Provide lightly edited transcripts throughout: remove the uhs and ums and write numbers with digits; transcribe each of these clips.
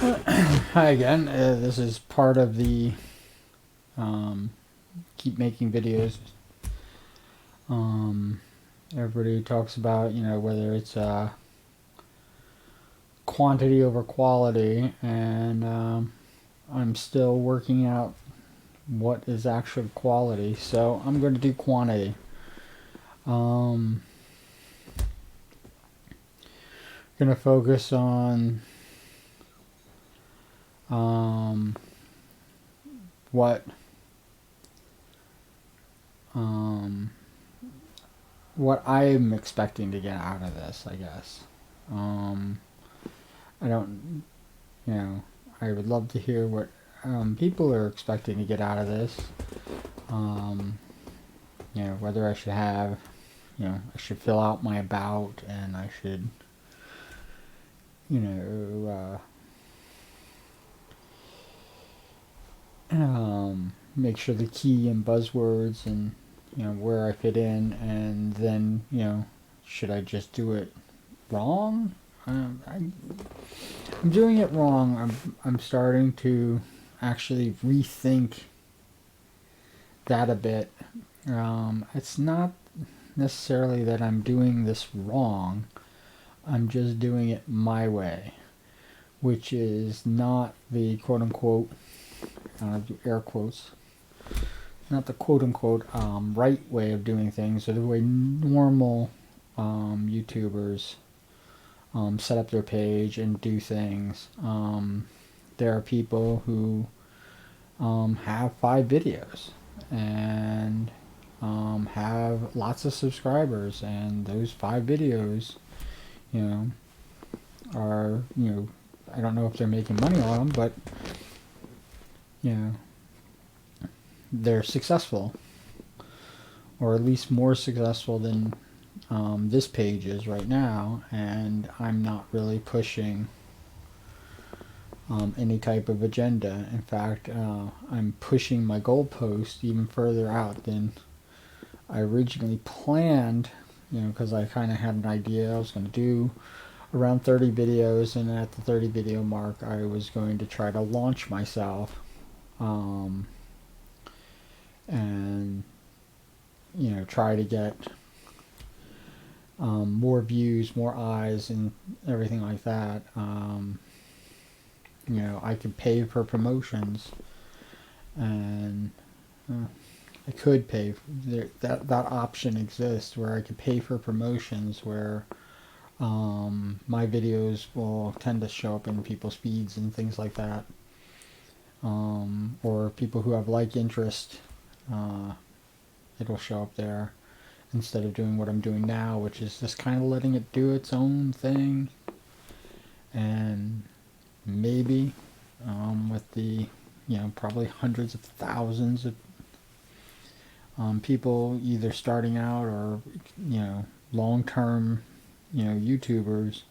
Hi again. This is part of the um, keep making videos. Um, Everybody talks about, whether it's quantity over quality, and I'm still working out what is actual quality. So I'm going to do quantity. Um, going to focus on um, what um, what I'm expecting to get out of this, I guess. Um, I don't, I would love to hear what people are expecting to get out of this. Um, whether I should have, I should fill out my about, and I should, you know, make sure the key and buzzwords and, where I fit in, and then, should I just do it wrong? I'm doing it wrong. I'm starting to actually rethink that a bit. It's not necessarily that I'm doing this wrong. I'm just doing it my way, which is not the quote unquote, air quotes, not the quote unquote right way of doing things, or the way normal YouTubers set up their page and do things. There are people who have 5 videos and have lots of subscribers, and those 5 videos, you know, are, I don't know if they're making money on them, but, you know, they're successful, or at least more successful than this page is right now, and I'm not really pushing any type of agenda. In fact, I'm pushing my goalpost even further out than I originally planned, because I kind of had an idea I was going to do around 30 videos, and at the 30 video mark, I was going to try to launch myself, um, and, try to get more views, more eyes, and everything like that. I could pay for promotions, and I could pay. That option exists where I could pay for promotions, where my videos will tend to show up in people's feeds and things like that, or people who have like interest. It'll show up there instead of doing what I'm doing now, which is just kind of letting it do its own thing, and maybe with the probably hundreds of thousands of people either starting out or long-term YouTubers.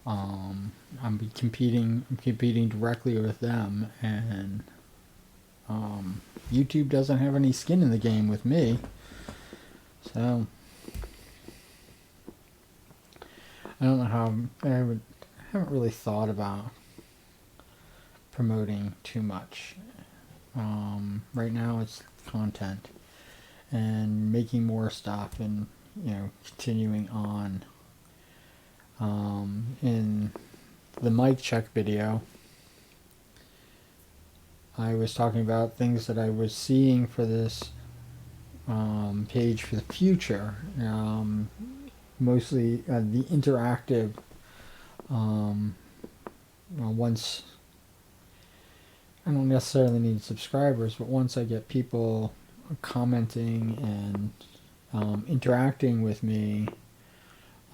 I'm competing directly with them, and YouTube doesn't have any skin in the game with me. So I don't know how. Haven't really thought about promoting too much. Right now it's content and making more stuff, and continuing on. In the mic check video, I was talking about things that I was seeing for this page for the future. Mostly the interactive. Once I don't necessarily need subscribers, but once I get people commenting and interacting with me,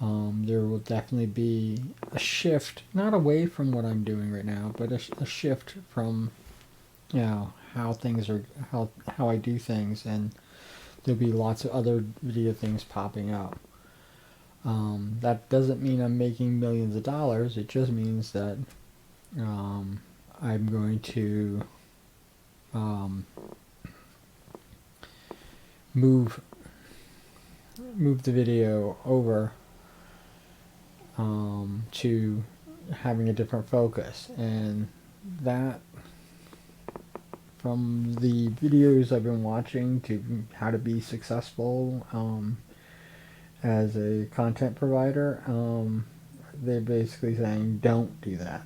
there will definitely be a shift, not away from what I'm doing right now, but a shift from how things are, how I do things, and there'll be lots of other video things popping up. That doesn't mean I'm making millions of dollars. It just means that I'm going to um, move the video over to having a different focus. And that, from the videos I've been watching to how to be successful as a content provider, they're basically saying don't do that.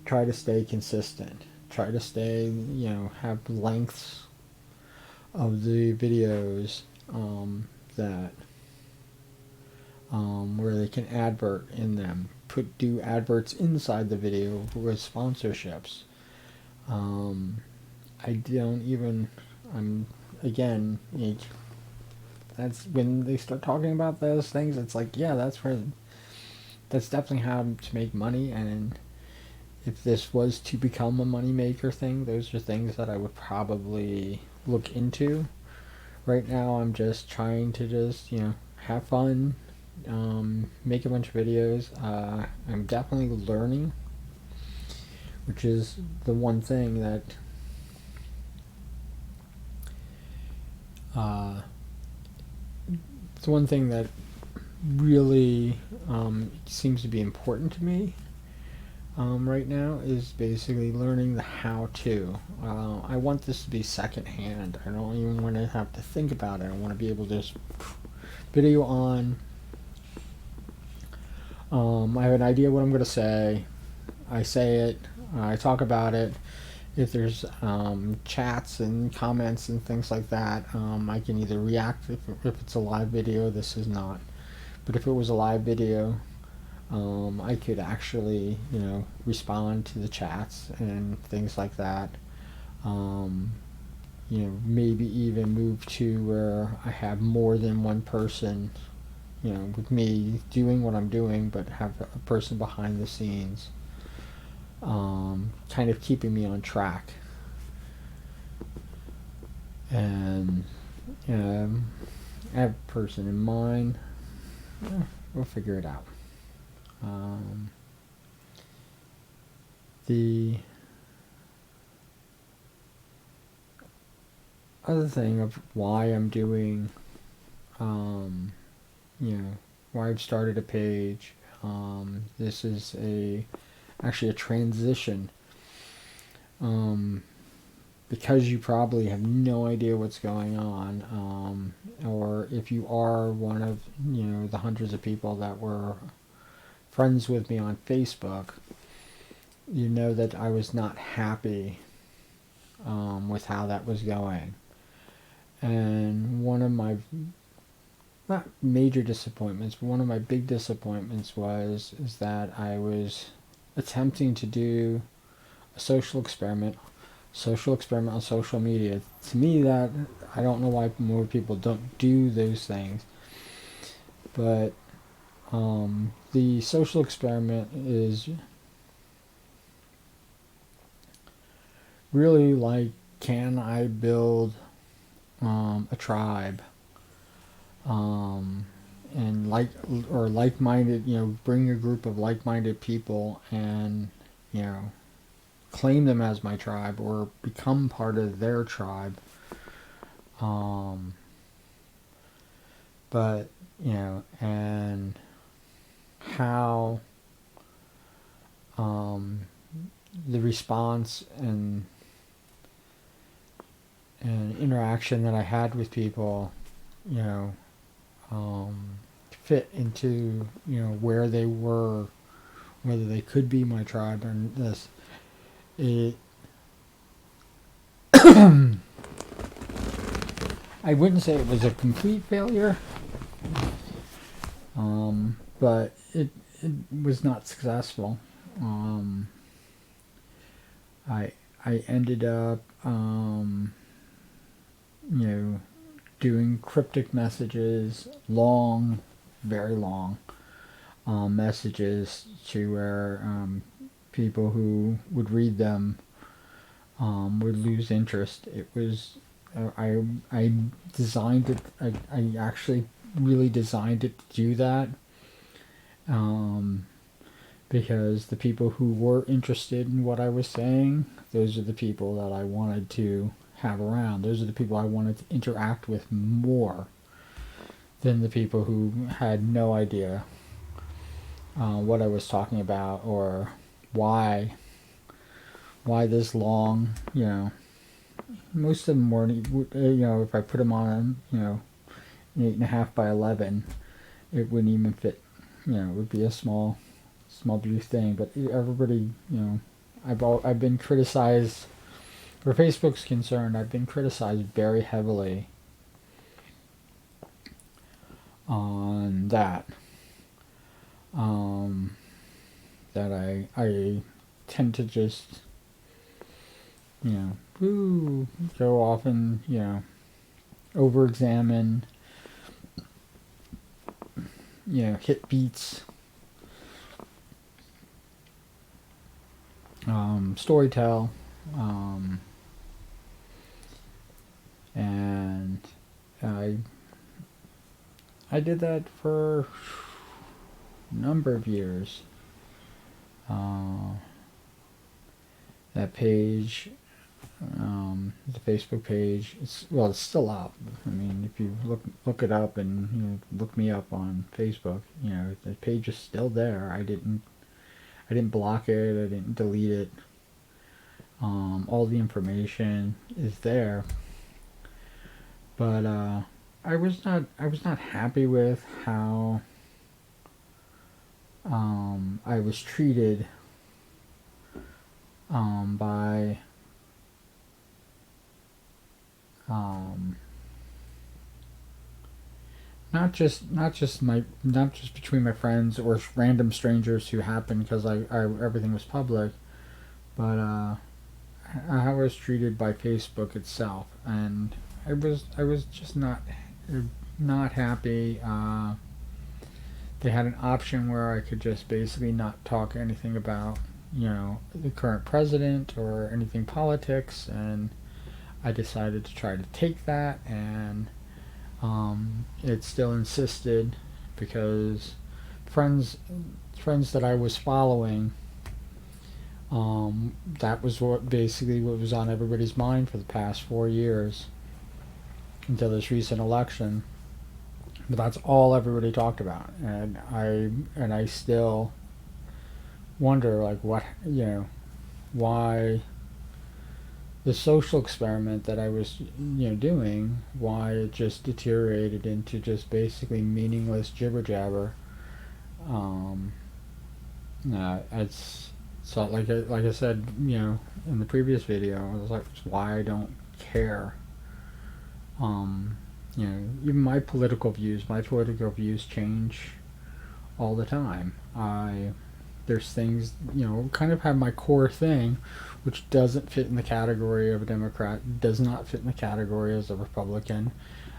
Try to stay consistent. Try to stay, have lengths of the videos that where they can advert in them. Do adverts inside the video with sponsorships. I don't even. I'm again. That's when they start talking about those things. It's like, yeah, that's definitely how to make money. And if this was to become a moneymaker thing, those are things that I would probably look into. Right now, I'm just trying to have fun, make a bunch of videos. I'm definitely learning, which is the one thing that it's one thing that really seems to be important to me right now, is basically learning the how-to. I want this to be secondhand. I don't even want to have to think about it. I want to be able to just video on. I have an idea what I'm going to say. I say it. I talk about it. If there's chats and comments and things like that, I can either react if it's a live video. This is not. But if it was a live video, I could actually, respond to the chats and things like that. Maybe even move to where I have more than one person, with me doing what I'm doing, but have a person behind the scenes, kind of keeping me on track. And I have a person in mind. We'll figure it out. The other thing of why I'm doing, why I've started a page, this is actually a transition, because you probably have no idea what's going on, or if you are one of the hundreds of people that were friends with me on Facebook, you know that I was not happy with how that was going. And one of my, not major disappointments, but one of my big disappointments is that I was attempting to do a social experiment on social media. To me, that, I don't know why more people don't do those things, but the social experiment is really like, can I build a tribe, and like-minded, bring a group of like-minded people and claim them as my tribe or become part of their tribe. But and how the response and interaction that I had with people, fit into where they were, whether they could be my tribe. And this, I wouldn't say it was a complete failure, but it was not successful. I ended up doing cryptic messages, long, very long messages, to where people who would read them would lose interest. It was I designed it. I actually really designed it to do that, because the people who were interested in what I was saying, those are the people that I wanted to have around. Those are the people I wanted to interact with more than the people who had no idea what I was talking about, or why why this long. Most of them weren't. If I put them on, an 8.5 by 11, it wouldn't even fit. It would be a small brief thing. But everybody, I've been criticized. Where Facebook's concerned, I've been criticized very heavily on that. Um, that I tend to just, go off and, over-examine, hit beats, storytell, and I did that for a number of years. That page, the Facebook page, it's still up. I mean, if you look it up and look me up on Facebook, the page is still there. I didn't block it. I didn't delete it. All the information is there. But I was not happy with how I was treated by not just between my friends or random strangers who happened because I everything was public, but how I was treated by Facebook itself, and I was just not happy. They had an option where I could just basically not talk anything about the current president or anything politics, and I decided to try to take that, and it still insisted because friends that I was following, that was what was on everybody's mind for the past 4 years until this recent election. But that's all everybody talked about, and I still wonder, like, why the social experiment that I was doing, why it just deteriorated into just basically meaningless jibber jabber. It's so, like I said, in the previous video, I was like, why I don't care. Even my political views change all the time. There's things, kind of have my core thing, which doesn't fit in the category of a Democrat, does not fit in the category as a Republican.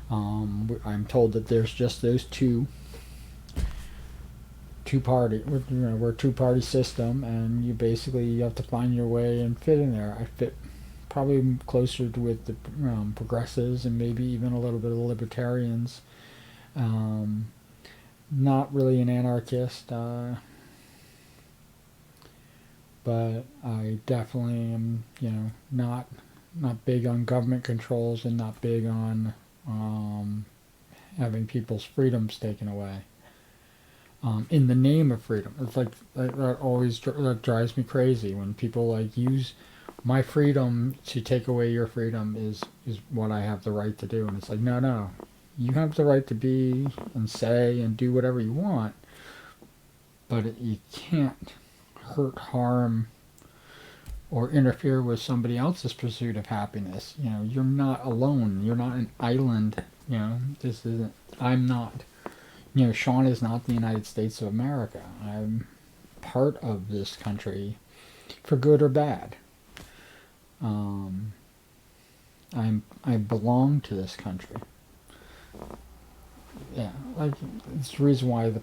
I'm told that there's just those two party, we're a two-party system, and you have to find your way and fit in there. I fit probably closer with the progressives and maybe even a little bit of the libertarians. Not really an anarchist, but I definitely am, not big on government controls and not big on having people's freedoms taken away. In the name of freedom, it's like that drives me crazy when people use my freedom to take away your freedom is what I have the right to do, and it's like, no, you have the right to be and say and do whatever you want, but you can't hurt, harm, or interfere with somebody else's pursuit of happiness. You're not alone. You're not an island. This isn't. I'm not. Sean is not the United States of America. I'm part of this country, for good or bad. I belong to this country. Yeah, it's the reason why the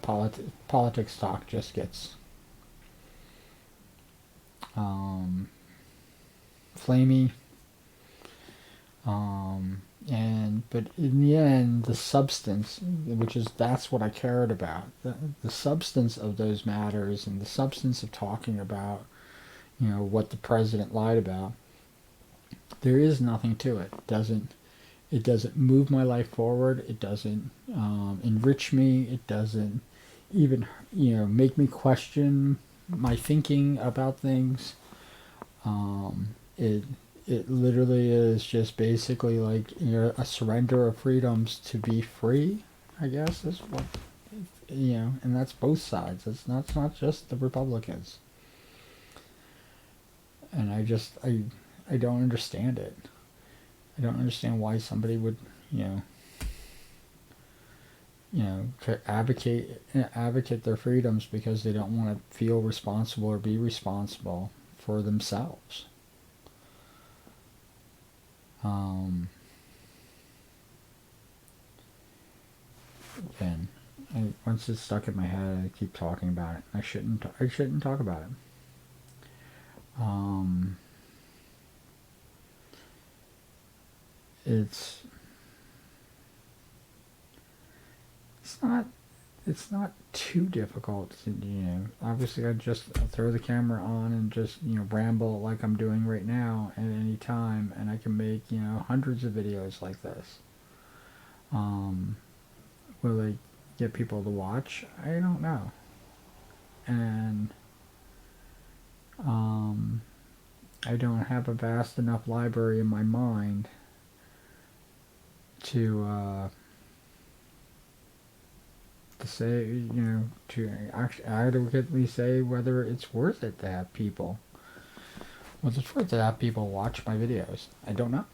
politics talk just gets flamey. But in the end, the substance, that's what I cared about. The substance of those matters and the substance of talking about, what the president lied about. There is nothing to it. It doesn't move my life forward. It doesn't enrich me. It doesn't even, make me question my thinking about things. It it literally is just basically like, a surrender of freedoms to be free, I guess is what, and that's both sides. It's not just the Republicans. And I don't understand it. I don't understand why somebody would, you know, to advocate their freedoms because they don't want to feel responsible or be responsible for themselves. And once it's stuck in my head, I keep talking about it. I shouldn't talk about it. It's not too difficult to, obviously I just throw the camera on and just, ramble like I'm doing right now at any time, and I can make, hundreds of videos like this. Will they get people to watch? I don't know. And I don't have a vast enough library in my mind to say, to actually adequately say whether it's worth it to have people. Well, it's worth it to have people watch my videos. I don't know.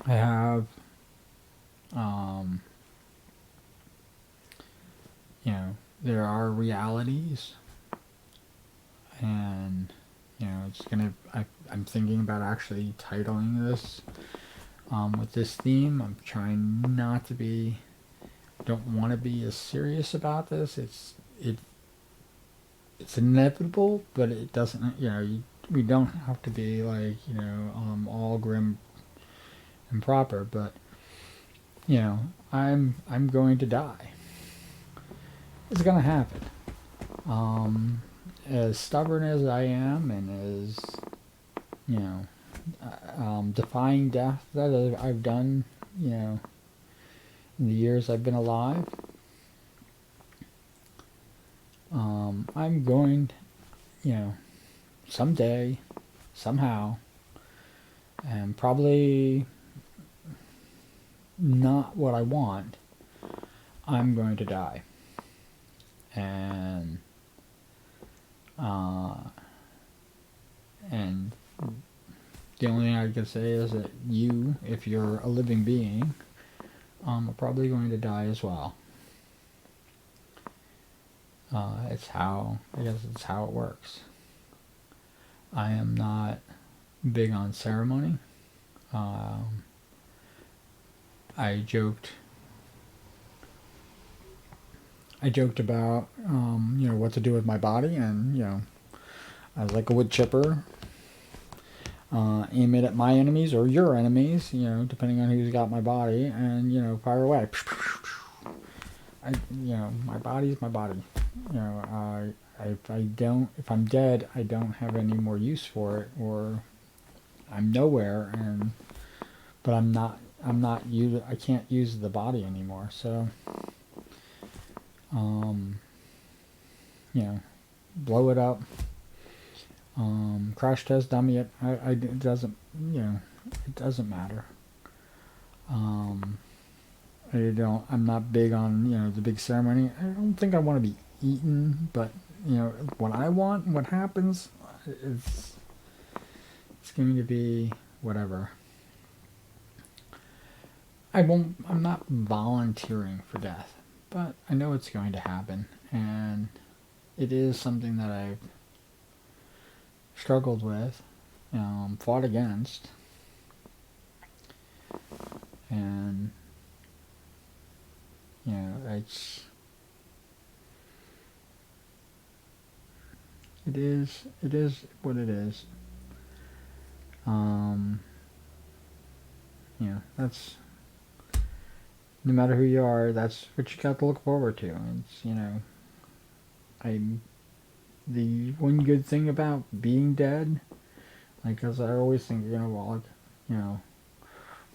I have, there are realities, and, I'm thinking about actually titling this, with this theme. I'm trying not to be, don't want to be as serious about this. It's inevitable, but it doesn't, we don't have to be like, all grim and proper, but, I'm going to die. It's gonna happen. As stubborn as I am, and as, defying death that I've done, in the years I've been alive, I'm going, someday, somehow, and probably not what I want, I'm going to die. And the only thing I can say is that you, if you're a living being, are probably going to die as well. I guess it's how it works. I am not big on ceremony. I joked about, what to do with my body, and, I was like a wood chipper. Aim it at my enemies or your enemies, depending on who's got my body, and, fire away. My body's my body. If I'm dead, I don't have any more use for it, or I'm nowhere, but I can't use the body anymore, so, blow it up, crash test dummy it. It doesn't, it doesn't matter. I'm not big on, the big ceremony. I don't think I want to be eaten, but, what I want, what happens, it's going to be whatever. I'm not volunteering for death, but I know it's going to happen, and it is something that I've struggled with, fought against, and, it is what it is. That's, no matter who you are, that's what you got to look forward to. It's, the one good thing about being dead, like, cause I always think, well,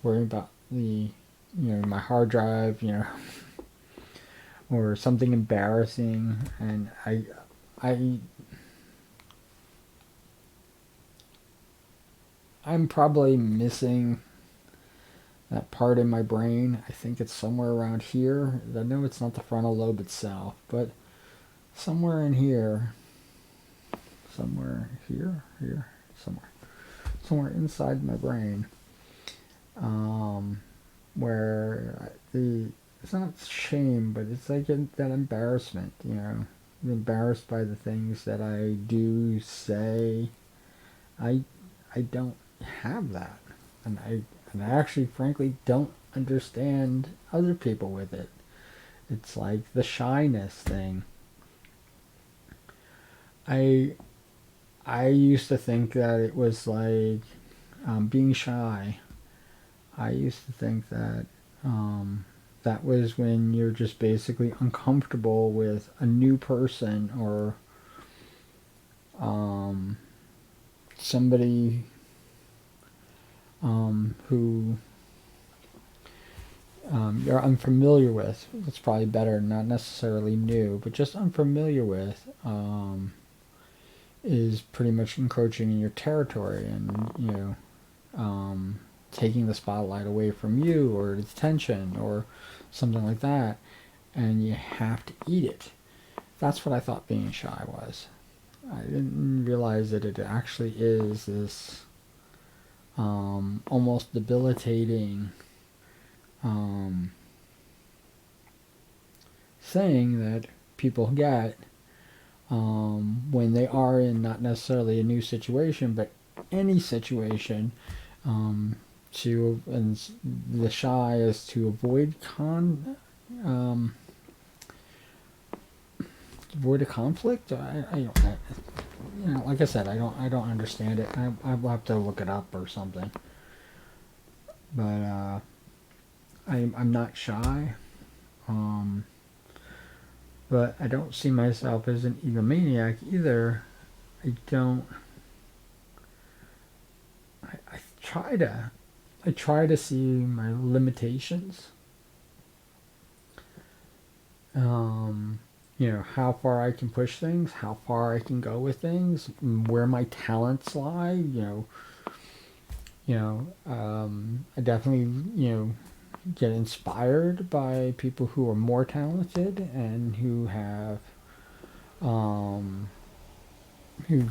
worry about the my hard drive, or something embarrassing, and I I'm probably missing that part in my brain. I think it's somewhere around here. I know it's not the frontal lobe itself, but somewhere in here, somewhere here, somewhere inside my brain, um, where it's not shame, but it's like that embarrassment. I'm embarrassed by the things that I do say. I I don't have that, and I actually, frankly, don't understand other people with it. It's like the shyness thing. I I used to think that it was like being shy. I used to think that that was when you're just basically uncomfortable with a new person, or um, somebody who you're unfamiliar with. It's probably better, not necessarily new, but just unfamiliar with, is pretty much encroaching in your territory, and taking the spotlight away from you, or its attention, or something like that, and you have to eat it. That's what I thought being shy was. I didn't realize that it actually is this almost debilitating um, thing that people get when they are in not necessarily a new situation, but any situation. Um, and the shy is to um, avoid a conflict. Like I said, I don't understand it. I'll have to look it up or something. But I'm not shy. Um, but I don't see myself as an egomaniac either. I don't. I try to. I try to see my limitations. Um, how far I can push things, how far I can go with things, where my talents lie. I definitely get inspired by people who are more talented, and who have um, who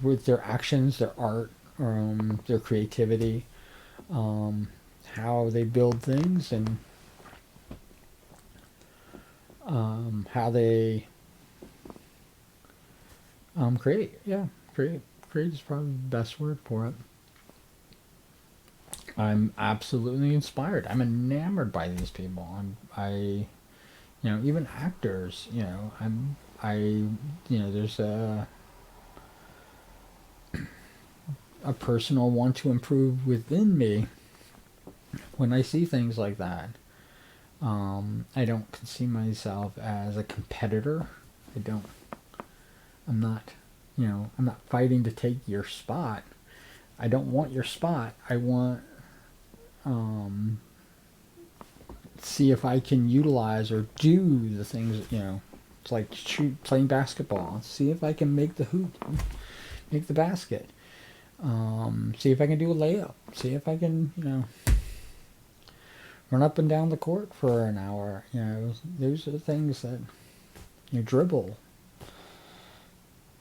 with their actions, their art, their creativity, um, how they build things, and how they create. Yeah, create. Create is probably the best word for it. I'm absolutely inspired. I'm enamored by these people. Even actors. There's a personal want to improve within me when I see things like that. I don't see myself as a competitor. I don't. I'm not. I'm not fighting to take your spot. I don't want your spot. I want um, see if I can utilize or do the things. It's like playing basketball. See if I can make the hoop, make the basket. See if I can do a layup. See if I can run up and down the court for an hour. Those are the things that dribble.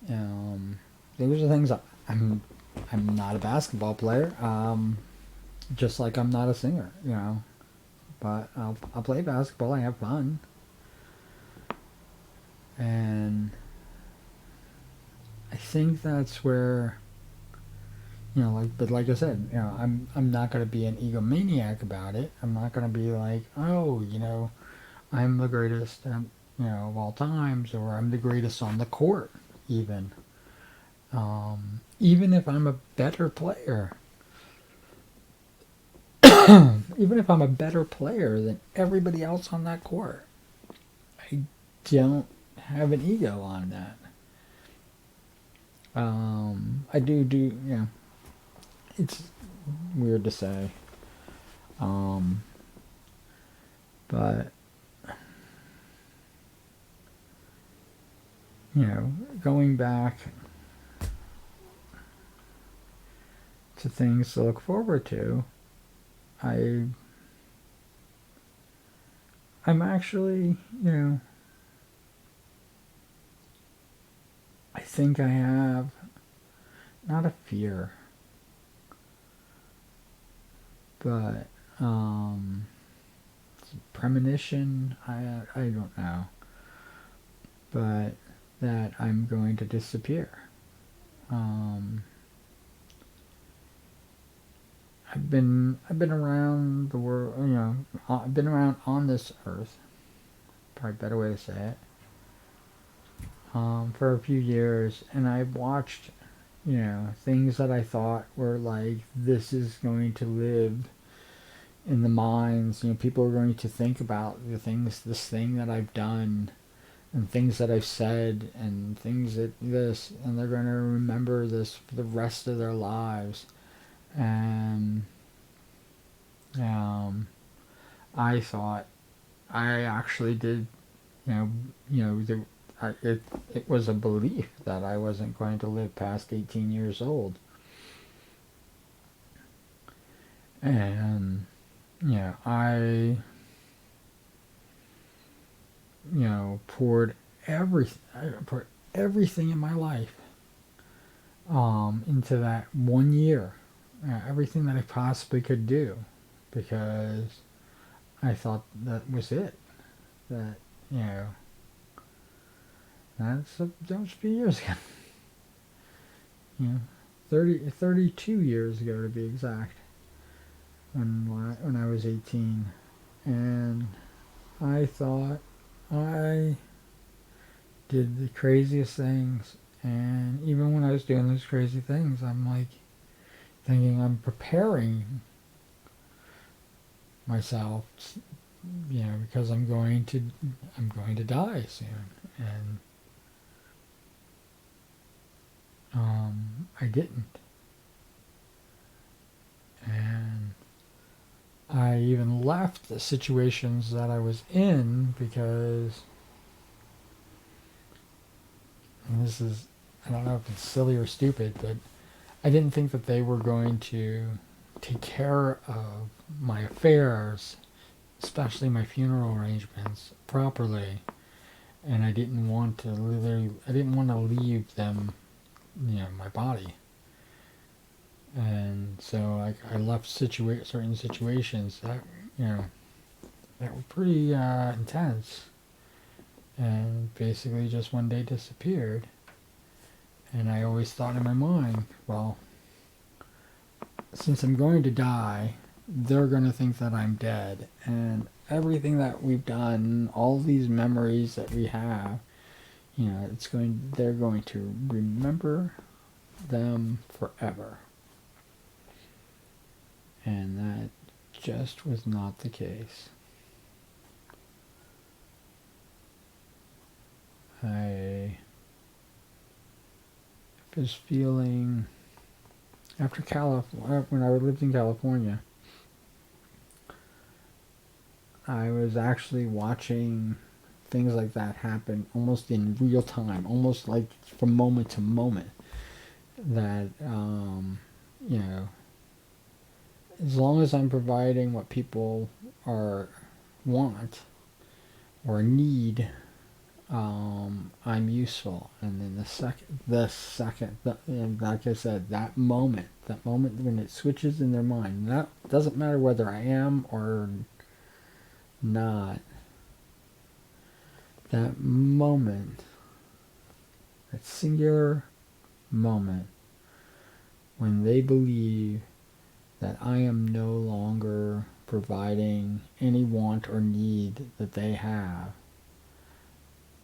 Those are things I'm not a basketball player. Just like I'm not a singer. But I'll play basketball. I have fun, and I think that's where but like I said, I'm not gonna be an egomaniac about it. I'm not gonna be like, oh, I'm the greatest, of all times, or I'm the greatest on the court, even. Even if I'm a better player, even if I'm a better player than everybody else on that court, I don't have an ego on that. I do. It's weird to say. Um, But, you know, going back to things to look forward to, I I'm actually, I think I have not a fear, but premonition. I don't know, but that I'm going to disappear. Um, I've been around the world. I've been around on this earth. Probably a better way to say it. For a few years, and I've watched, things that I thought were like, this is going to live in the minds. People are going to think about this thing that I've done, and things that I've said, and things that this, and they're going to remember this for the rest of their lives. And I thought I actually did, you know, you know, the, it was a belief that I wasn't going to live past 18 years old. And, I, poured everything in my life into that 1 year. Everything that I possibly could do, because I thought that was it. That, you know, that was a few years ago. 32 years ago to be exact, when I was 18. And I thought I did the craziest things. And even when I was doing those crazy things, I'm like thinking I'm preparing myself, because I'm going to die soon. And I didn't. And I even left the situations that I was in because, and this is, I don't know if it's silly or stupid, but I didn't think that they were going to take care of my affairs, especially my funeral arrangements, properly. And I didn't want to leave them, my body. And so I left certain situations that, that were pretty intense, and basically just one day disappeared. And I always thought in my mind, well, since I'm going to die, they're going to think that I'm dead. And everything that we've done, all these memories that we have, they're going to remember them forever. And that just was not the case. I was feeling, after when I lived in California, I was actually watching things like that happen almost in real time, almost like from moment to moment. That, as long as I'm providing what people want or need, I'm useful. And then like I said, that moment when it switches in their mind, that doesn't matter whether I am or not. That moment, that singular moment, when they believe that I am no longer providing any want or need that they have,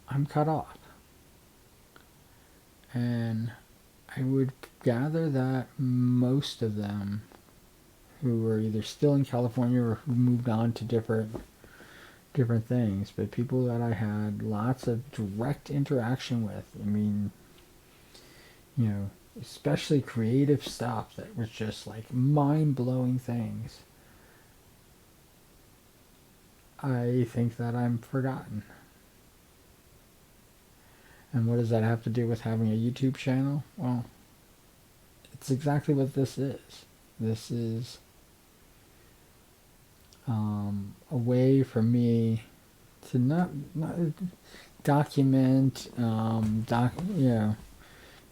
I'm cut off. And I would gather that most of them, who were either still in California or who moved on to different things, but people that I had lots of direct interaction with, especially creative stuff that was just like mind-blowing things. I think that I'm forgotten. And what does that have to do with having a YouTube channel? Well, it's exactly what this is. This is a way for me to not document,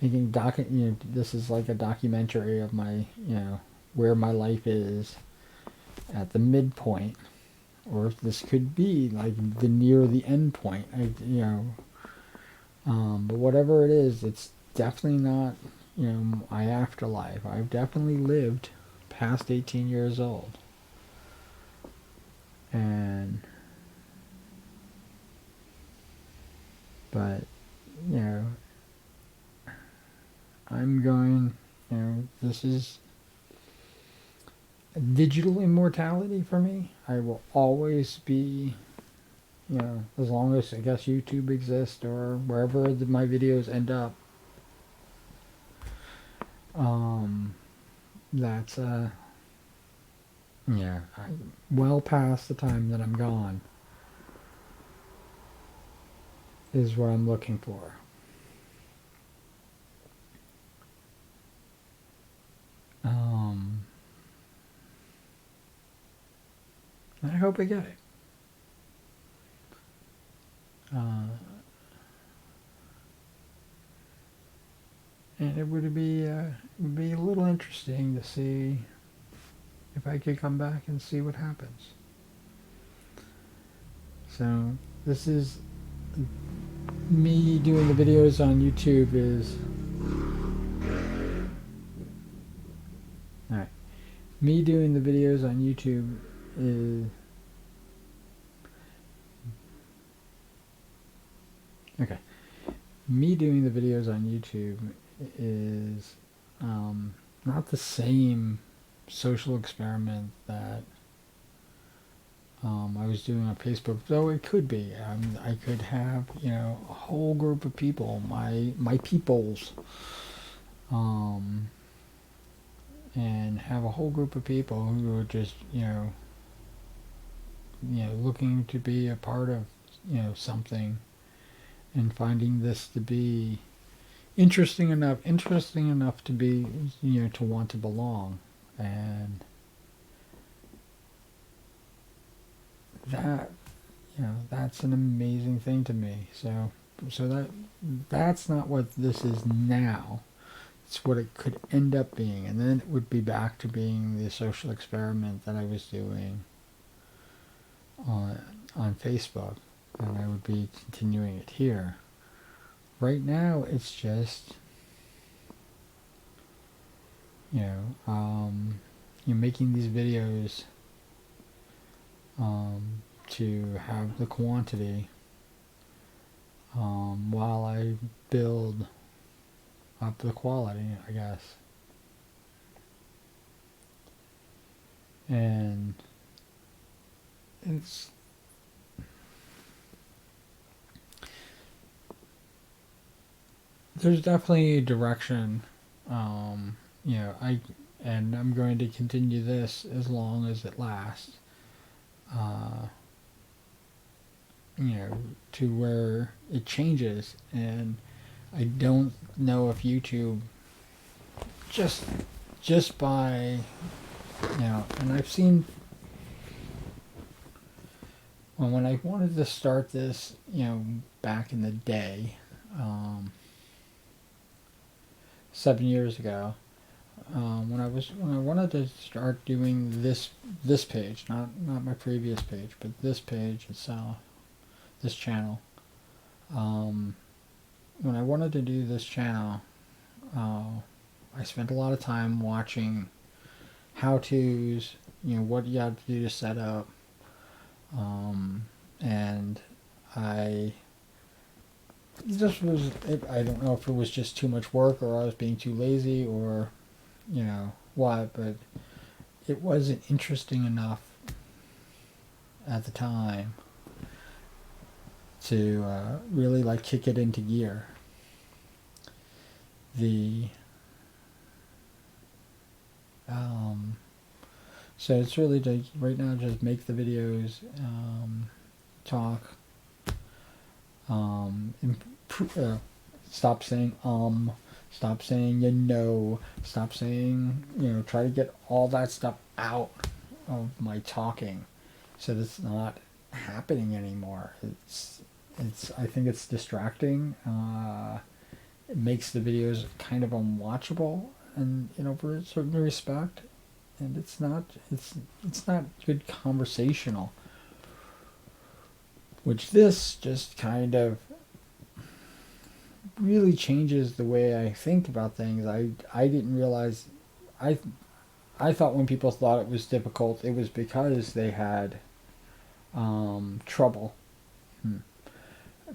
making this is like a documentary of my, where my life is at the midpoint, or this could be like the near the end point. But whatever it is, it's definitely not, my afterlife. I've definitely lived past 18 years old. But, I'm going, this is digital immortality for me. I will always be, as long as I guess YouTube exists or wherever my videos end up. That's well past the time that I'm gone is what I'm looking for. I hope I get it. And it would be a little interesting to see if I could come back and see what happens. So this is me doing the videos on YouTube alright. Me doing the videos on YouTube is okay. Me doing the videos on YouTube is not the same social experiment that I was doing on Facebook, though it could be. I could have, a whole group of people, my peoples, and have a whole group of people who are just, looking to be a part of, something, and finding this to be interesting enough to be, to want to belong. And that, that's an amazing thing to me. So that's not what this is now. It's what it could end up being, and then it would be back to being the social experiment that I was doing on Facebook, and I would be continuing it here. Right now, it's just, you're making these videos to have the quantity while I build up the quality, I guess. And it's there's definitely a direction. I'm going to continue this as long as it lasts. To where it changes, and I don't know if YouTube just by, and I've seen when I wanted to start this, back in the day, 7 years ago, when I wanted to start doing this page, not my previous page, but this page itself, this channel. When I wanted to do this channel, I spent a lot of time watching how-tos, what you have to do to set up, and I don't know if it was just too much work, or I was being too lazy, or what, but it wasn't interesting enough at the time to really like kick it into gear. So it's really to right now just make the videos, talk, stop saying stop saying stop saying, try to get all that stuff out of my talking so that it's not happening anymore. It's I think it's distracting. It makes the videos kind of unwatchable, and for a certain respect, and it's not good conversational. Which this just kind of really changes the way I think about things. I didn't realize I I thought when people thought it was difficult, it was because they had trouble hmm,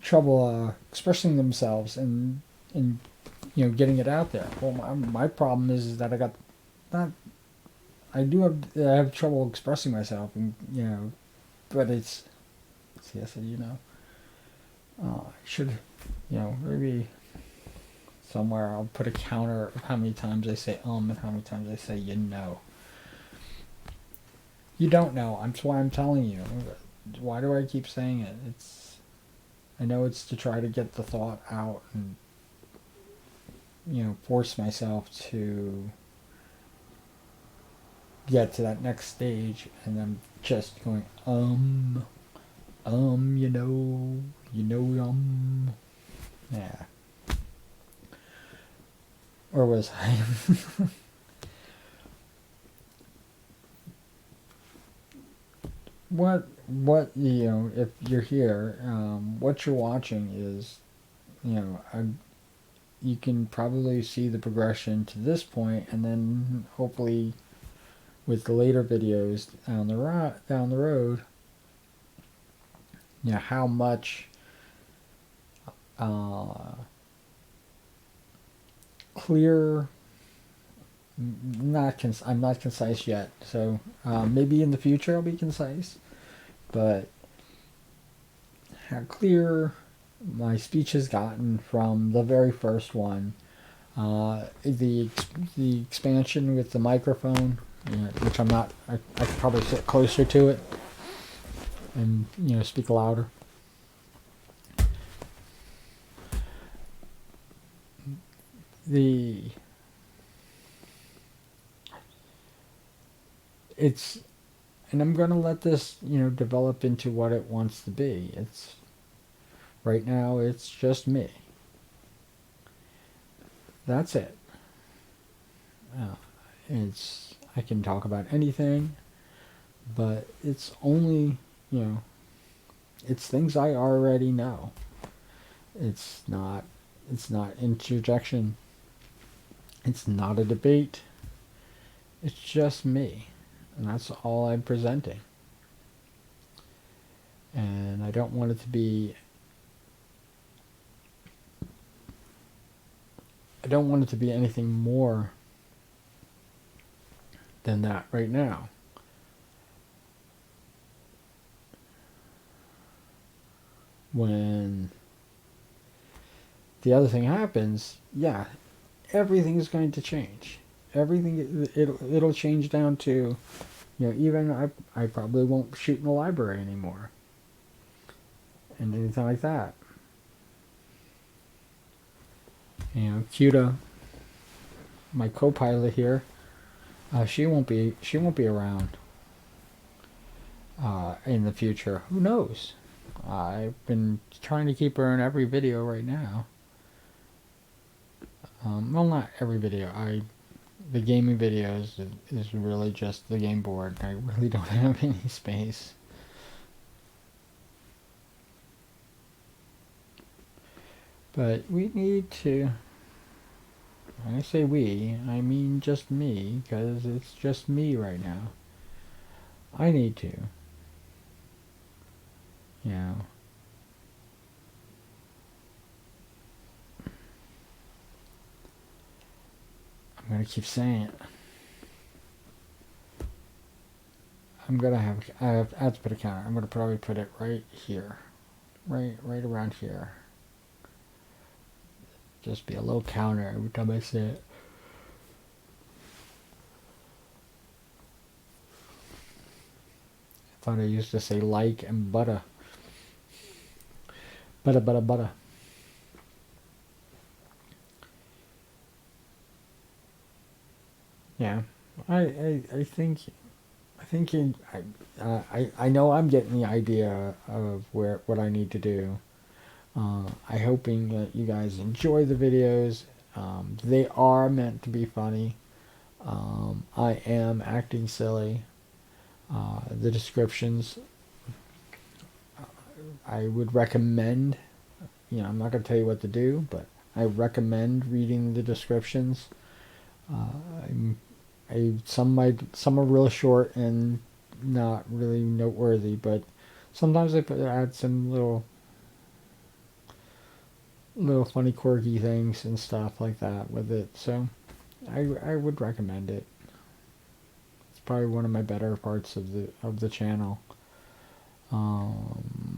trouble expressing themselves and getting it out there. Well, my problem is that I got not I have trouble expressing myself, and but it's see I said I should maybe somewhere I'll put a counter of how many times I say and how many times I say You don't know. That's why I'm telling you. Why do I keep saying it? I know it's to try to get the thought out and force myself to get to that next stage, and I'm just going yeah. Or was I? what if you're here, what you're watching is, you can probably see the progression to this point, and then hopefully with the later videos down the road, how much clear. I'm not concise yet, so maybe in the future I'll be concise. But how clear my speech has gotten from the very first one, the expansion with the microphone, which I'm not. I could probably sit closer to it and speak louder. It's and I'm gonna let this develop into what it wants to be. It's right now it's just me. That's it. I can talk about anything, but it's only it's things I already know. It's not interjection. It's not a debate. It's just me, and that's all I'm presenting. And I don't want it to be anything more than that right now. When the other thing happens, everything is going to change. Everything it'll change down to, even I probably won't shoot in the library anymore, and anything like that. Cuda, my co-pilot here, she won't be around in the future. Who knows? I've been trying to keep her in every video right now. Well, not every video. The gaming videos is really just the game board. I really don't have any space. But we need to. When I say we, I mean just me, because it's just me right now. I need to. I'm gonna keep saying it. I have to put a counter. I'm gonna probably put it right here. Right around here. Just be a little counter every time I say it. thought I used to say like and butter. Butter, butter, butter. Yeah, I think I know I'm getting the idea of what I need to do. I hoping that you guys enjoy the videos. They are meant to be funny. I am acting silly. The descriptions, I would recommend. I'm not going to tell you what to do, but I recommend reading the descriptions. I'm some are real short and not really noteworthy, but sometimes I add some little funny quirky things and stuff like that with it. So I would recommend it. It's probably one of my better parts of the channel.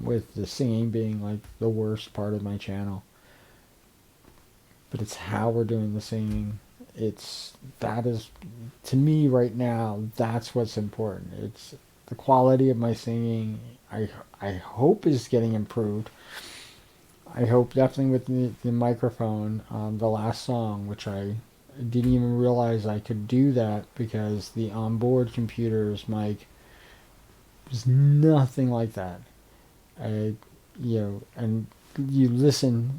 With the singing being like the worst part of my channel, but it's how we're doing the singing. That is, to me right now, that's what's important. It's the quality of my singing. I hope is getting improved. I hope definitely with the microphone, the last song, which I didn't even realize I could do that because the onboard computer's mic was nothing like that. I, and you listen,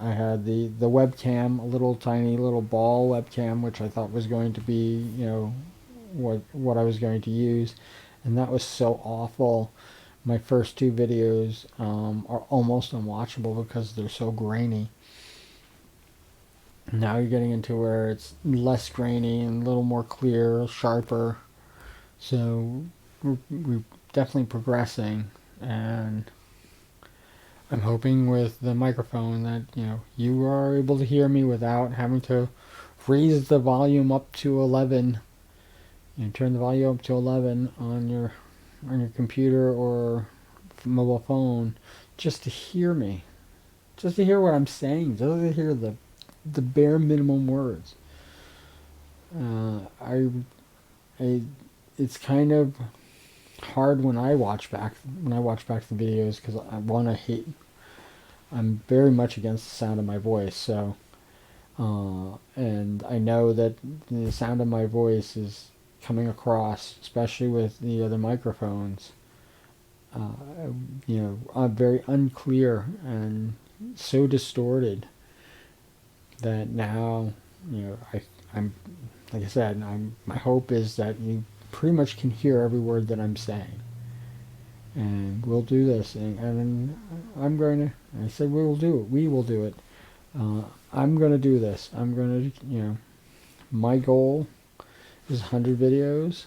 I had the webcam, a little tiny little ball webcam, which I thought was going to be, what I was going to use, and that was so awful. My first two videos are almost unwatchable because they're so grainy. Now you're getting into where it's less grainy and a little more clear, sharper. So we're definitely progressing, and I'm hoping with the microphone that you are able to hear me without having to raise the volume up to 11. Turn the volume up to 11 on your computer or mobile phone just to hear me, just to hear what I'm saying, just to hear the bare minimum words. I it's kind of hard when I watch back the videos because I'm very much against the sound of my voice. So and I know that the sound of my voice is coming across, especially with the other microphones, very unclear and so distorted that now, I'm like I said, my hope is that you pretty much can hear every word that I'm saying. And we'll do this, and I'm going to. I said we will do it. We will do it. I'm going to do this. I'm going to, my goal is 100 videos.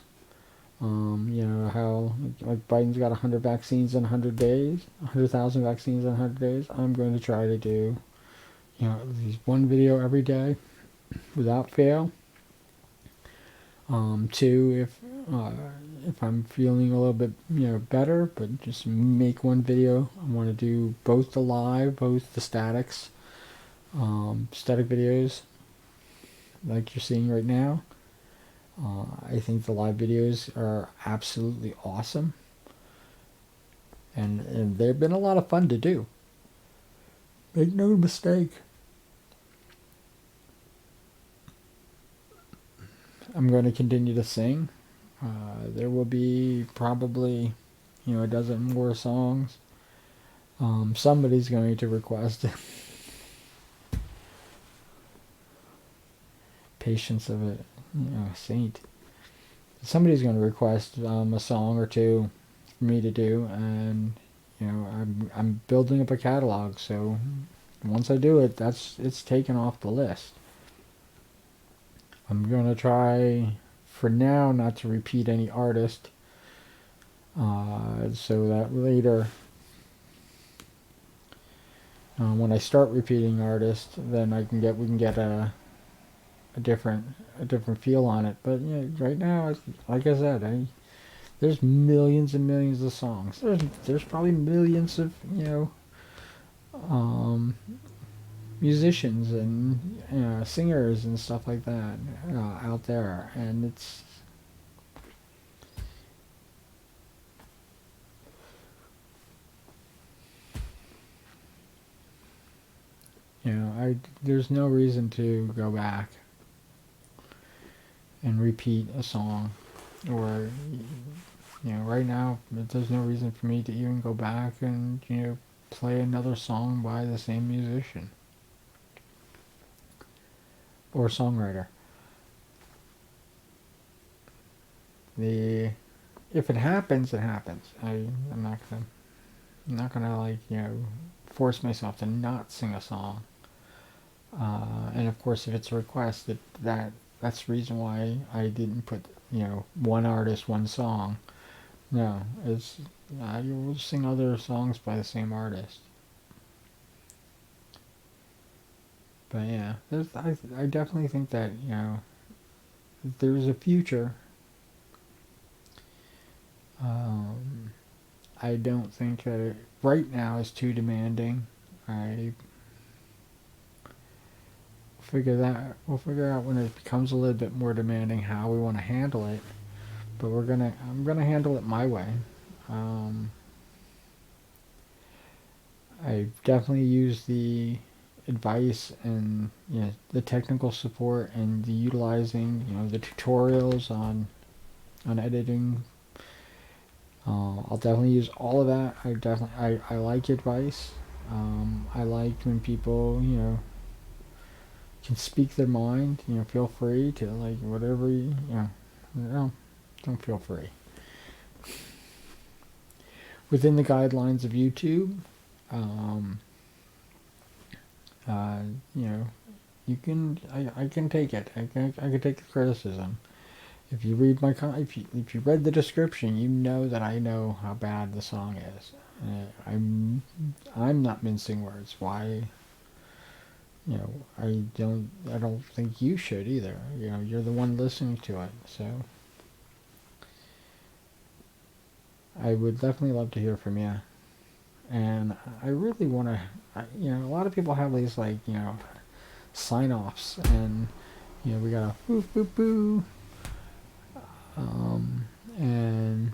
How like Biden's got 100 vaccines in 100 days, 100,000 vaccines in 100 days. I'm going to try to do, at least one video every day without fail. Two, if I'm feeling a little bit better, but just make one video. I want to do both the live, both the statics, static videos like you're seeing right now. I think the live videos are absolutely awesome, and they've been a lot of fun to do. Make no mistake. I'm going to continue to sing. There will be probably, a dozen more songs. Somebody's going to request patience of a saint. Somebody's going to request a song or two for me to do, and I'm building up a catalog. So once I do it, it's taken off the list. I'm going to try, for now, not to repeat any artist, so that later, when I start repeating artists, then we can get a different feel on it. But right now, like I said, there's millions and millions of songs. There's probably millions of musicians and singers and stuff like that out there, and You know, there's no reason to go back and repeat a song, or you know, right now there's no reason for me to even go back and, you know, play another song by the same musician or songwriter. The If it happens, it happens. I'm not gonna, like, you know, force myself to not sing a song. And of course, if it's a request, that's the reason why I didn't put, you know, one artist, one song. No, it's I will sing other songs by the same artist. But yeah, I definitely think that, you know, there's a future. Um, I don't think that it right now is too demanding. I we'll figure out when it becomes a little bit more demanding how we want to handle it. But I'm gonna handle it my way. Um, I definitely use the advice and, you know, the technical support and the utilizing, you know, the tutorials on editing. I'll definitely use all of that. I like advice. I like when people, you know, can speak their mind. You know, feel free to, like, whatever you know, don't feel free within the guidelines of YouTube. Um, uh, you know, I can take it. I can take the criticism. If you read if you read the description, you know that I know how bad the song is. I'm not mincing words. Why? You know, I don't think you should either. You know, you're the one listening to it. So I would definitely love to hear from you. And I really want to. You know, a lot of people have these, like, you know, sign offs, and, you know, we got a boo boo boo. And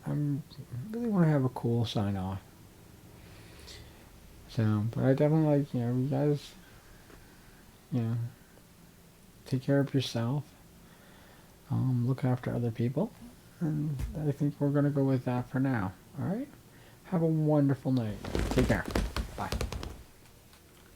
I really want to have a cool sign off. So, but I definitely, like, you know, you guys, you know, take care of yourself. Look after other people. And I think we're going to go with that for now. All right? Have a wonderful night. Take care.